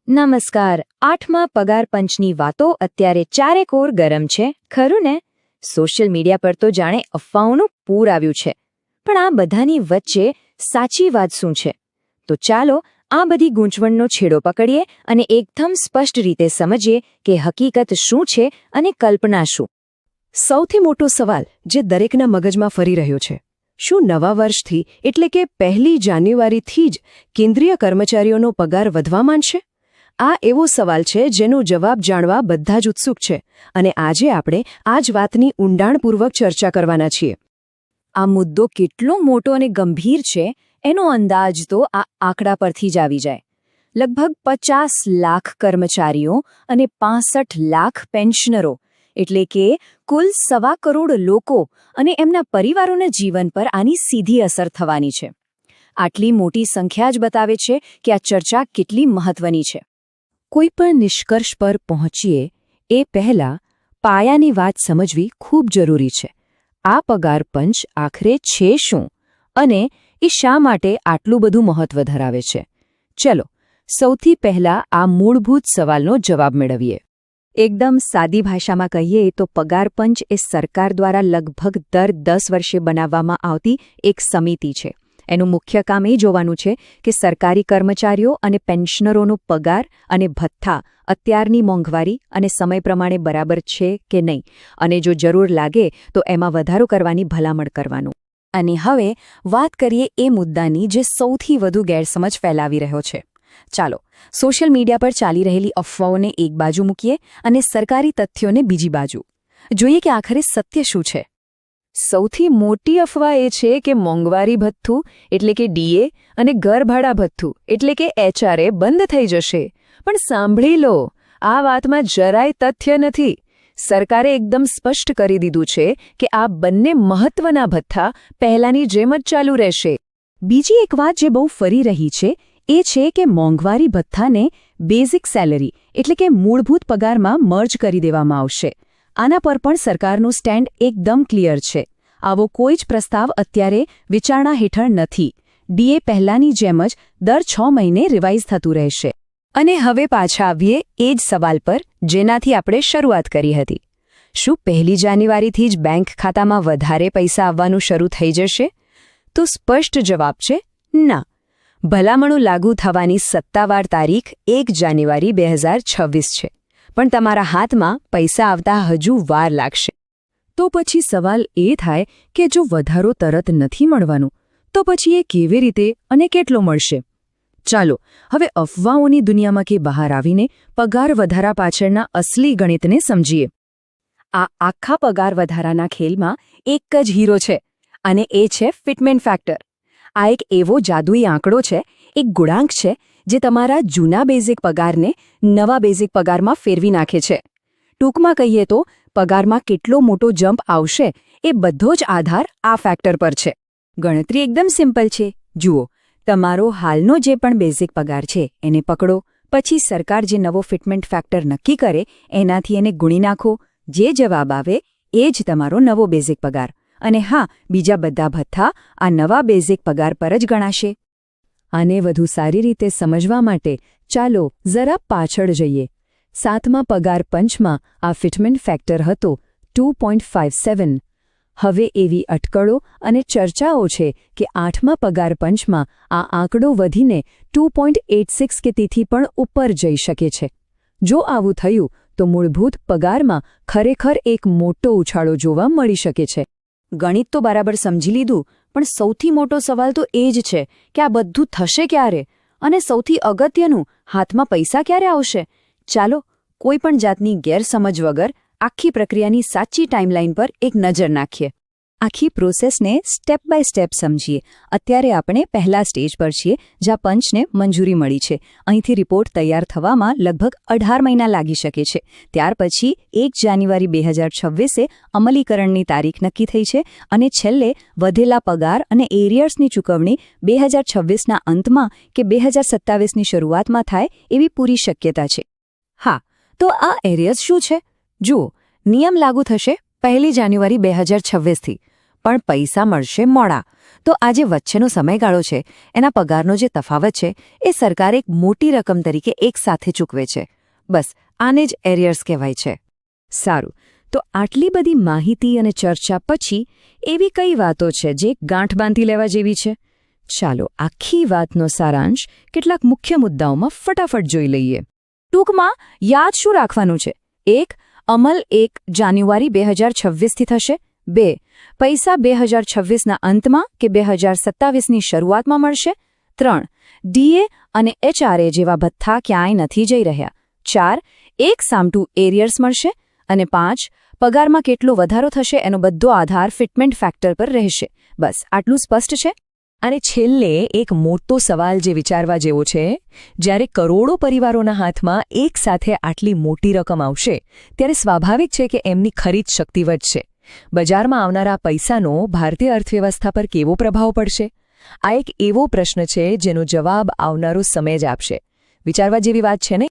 નમસ્કાર. 8મા પગાર પંચની વાતો અત્યારે ચારેકોર ગરમ છે, ખરું ને? સોશિયલ મીડિયા પર તો જાણે અફવાઓનું પૂર આવ્યું છે. પણ આ બધાની વચ્ચે સાચી વાત શું છે? તો ચાલો આ બધી ગૂંચવણનો છેડો પકડીએ અને એકદમ સ્પષ્ટ રીતે સમજીએ કે હકીકત શું છે અને કલ્પના શું. સૌથી મોટો સવાલ જે દરેકના મગજમાં ફરી રહ્યો છે, શું નવા વર્ષથી એટલે કે 1 જાન્યુઆરીથી જ કેન્દ્રીય કર્મચારીઓનો પગાર વધવા માંડશે? આ એવો સવાલ છે જેનો જવાબ જાણવા બધા જ ઉત્સુક છે, અને આજે આપણે આ જ વાતની ઊંડાણપૂર્વક ચર્ચા કરવાના છીએ. આ મુદ્દો કેટલો મોટો અને ગંભીર છે એનો અંદાજ તો આ આંકડા પરથી જ આવી જાય. લગભગ 50 લાખ કર્મચારીઓ અને 65 લાખ પેન્શનરો, એટલે કે કુલ 1.25 કરોડ લોકો અને એમના પરિવારોના જીવન પર આની સીધી અસર થવાની છે. આટલી મોટી સંખ્યા જ બતાવે છે કે આ ચર્ચા કેટલી મહત્વની છે. કોઈ પણ નિષ્કર્ષ પર પહોંચીએ એ પહેલાં પાયાની વાત સમજવી ખૂબ જરૂરી છે. આ પગાર પંચ આખરે છે શું અને એ શા માટે આટલું બધું મહત્વ ધરાવે છે? ચલો, સૌથી પહેલાં આ મૂળભૂત સવાલનો જવાબ મેળવીએ. એકદમ સાદી ભાષામાં કહીએ તો પગાર પંચ એ સરકાર દ્વારા લગભગ દર 10 વર્ષે બનાવવામાં આવતી એક સમિતિ છે. એનું મુખ્ય કામ એ જોવાનું છે કે સરકારી કર્મચારીઓ અને પેન્શનરોનો પગાર અને ભથ્થા અત્યારની મોંઘવારી અને સમય પ્રમાણે બરાબર છે કે નહીં, અને જો જરૂર લાગે તો એમાં વધારો કરવાની ભલામણ કરવાનું. અને હવે વાત કરીએ એ મુદ્દાની જે સૌથી વધુ ગેરસમજ ફેલાવી રહ્યો છે. ચાલો, સોશિયલ મીડિયા પર ચાલી રહેલી અફવાઓને એક બાજુ મૂકીએ અને સરકારી તથ્યોને બીજી બાજુ. જોઈએ કે આખરે સત્ય શું છે. સૌથી મોટી અફવા એ છે કે મોંઘવારી ભથ્થું એટલે કે ડીએ અને ઘરભાડા ભથ્થું એટલે કે એચઆરએ બંધ થઈ જશે. પણ સાંભળી લો, આ વાતમાં જરાય તથ્ય નથી. સરકારે એકદમ સ્પષ્ટ કરી દીધું છે કે આ બંને મહત્વના ભથ્થા પહેલાંની જેમ જ ચાલુ રહેશે. બીજી એક વાત જે બહુ ફરી રહી છે એ છે કે મોંઘવારી ભથ્થાને બેઝિક સેલરી એટલે કે મૂળભૂત પગારમાં મર્જ કરી દેવામાં આવશે. આના પર પણ સરકારનું સ્ટેન્ડ એકદમ ક્લિયર છે. આવો કોઈ જ પ્રસ્તાવ અત્યારે વિચારણા હેઠળ નથી. ડીએ પહેલાંની જેમ જ દર 6 મહિને રિવાઇઝ થતું રહેશે. અને હવે પાછા આવીએ એ જ સવાલ પર જેનાથી આપણે શરૂઆત કરી હતી. શું 1 જાન્યુઆરીથી જ બેંક ખાતામાં વધારે પૈસા આવવાનું શરૂ થઈ જશે? તો સ્પષ્ટ જવાબ છે ના. ભલામણો લાગુ થવાની સત્તાવાર તારીખ 1 જાન્યુઆરી 2026 છે. પણ તમારા હાથમાં પૈસા આવતા હજુ વાર લાગશે. તો પછી સવાલ એ થાય કે જો વધારો તરત નથી મળવાનું, તો પછી એ કેવી રીતે અને કેટલો મળશે? ચાલો, હવે અફવાઓની દુનિયામાંથી બહાર આવીને પગાર વધારા પાછળના અસલી ગણિતને સમજીએ. આ આખા પગાર વધારાના ખેલમાં એક જ હીરો છે, અને એ છે ફિટમેન્ટ ફેક્ટર. આ એક એવો જાદુઈ આંકડો છે, એક ગુણાંક છે જે તમારા જૂના બેઝિક પગારને નવા બેઝિક પગારમાં ફેરવી નાખે છે. ટૂંકમાં કહીએ તો પગારમાં કેટલો મોટો જમ્પ આવશે એ બધો જ આધાર આ ફેક્ટર પર છે. ગણતરી એકદમ સિમ્પલ છે. જુઓ, તમારો હાલનો જે પણ બેઝિક પગાર છે એને પકડો, પછી સરકાર જે નવો ફિટમેન્ટ ફેક્ટર નક્કી કરે એનાથી એને ગુણી નાખો. જે જવાબ આવે એ જ તમારો નવો બેઝિક પગાર. અને હા, બીજા બધા ભથ્થા આ નવા બેઝિક પગાર પર જ ગણાશે. આને વધુ સારી રીતે સમજવા માટે ચાલો જરા પાછળ જઈએ. 7મા પગાર પંચમાં આ ફિટમેન્ટ ફેક્ટર હતો 2.57. હવે એવી અટકળો અને ચર્ચાઓ છે કે 8મા પગાર પંચમાં આ આંકડો વધીને 2.86 કે તેથી પણ ઉપર જઈ શકે છે. જો આવું થયું તો મૂળભૂત પગારમાં ખરેખર એક મોટો ઉછાળો જોવા મળી શકે છે. ગણિત તો બરાબર સમજી લીધું, પણ સૌથી મોટો સવાલ તો એ જ છે કે આ બધું થશે ક્યારે? અને સૌથી અગત્યનું, હાથમાં પૈસા ક્યારે આવશે? ચાલો, કોઈ પણ જાતની ગેરસમજ વગર આખી પ્રક્રિયાની સાચી ટાઈમલાઈન પર એક નજર નાખીએ. આખી પ્રોસેસને સ્ટેપ બાય સ્ટેપ સમજીએ. અત્યારે આપણે પહેલા સ્ટેજ પર છીએ જ્યાં પંચને મંજૂરી મળી છે. અહીંથી રિપોર્ટ તૈયાર થવામાં લગભગ 18 મહિના લાગી શકે છે. ત્યાર પછી 1 જાન્યુઆરી 2026એ અમલીકરણની તારીખ નક્કી થઈ છે, અને છેલ્લે વધેલા પગાર અને એરિયર્સની ચૂકવણી 2026ના અંતમાં કે 2027ની શરૂઆતમાં થાય એવી પૂરી શક્યતા છે. હા, તો આ એરિયર્સ શું છે? જુઓ, નિયમ લાગુ થશે 1 જાન્યુઆરી 2026થી. પણ પૈસા મળશે મોડા. તો આ જે વચ્ચેનો સમયગાળો છે એના પગારનો જે તફાવત છે એ સરકાર એક મોટી રકમ તરીકે એકસાથે ચૂકવે છે. બસ આને જ એરિયર્સ કહેવાય છે. સારું, તો આટલી બધી માહિતી અને ચર્ચા પછી એવી કઈ વાતો છે જે ગાંઠ બાંધી લેવા જેવી છે? ચાલો આખી વાતનો સારાંશ કેટલાક મુખ્ય મુદ્દાઓમાં ફટાફટ જોઈ લઈએ. ટૂંકમાં યાદ શું રાખવાનું છે? 1. અમલ 1 જાન્યુઆરી 2026થી થશે. 2. પૈસા 2026ના અંતમાં કે 2027ની શરૂઆતમાં મળશે. 3. ડીએ અને એચઆરએ જેવા ભથ્થા ક્યાંય નથી જઈ રહ્યા. 4. એક સામટું એરિયર્સ મળશે. અને 5. પગારમાં કેટલો વધારો થશે એનો બધો આધાર ફિટમેન્ટ ફેક્ટર પર રહેશે. બસ આટલું સ્પષ્ટ છે. અને છેલ્લે એક મોટો સવાલ જે વિચારવા જેવો છે, જ્યારે કરોડો પરિવારોના હાથમાં એકસાથે આટલી મોટી રકમ આવશે ત્યારે સ્વાભાવિક છે કે એમની ખરીદ શક્તિ વધશે. બજારમાં આવનારા પૈસાનો ભારતીય અર્થવ્યવસ્થા પર કેવો પ્રભાવ પડશે? આ એક એવો પ્રશ્ન છે જેનો જવાબ આવનારો સમય જ આપશે. વિચારવા જેવી વાત છે ને?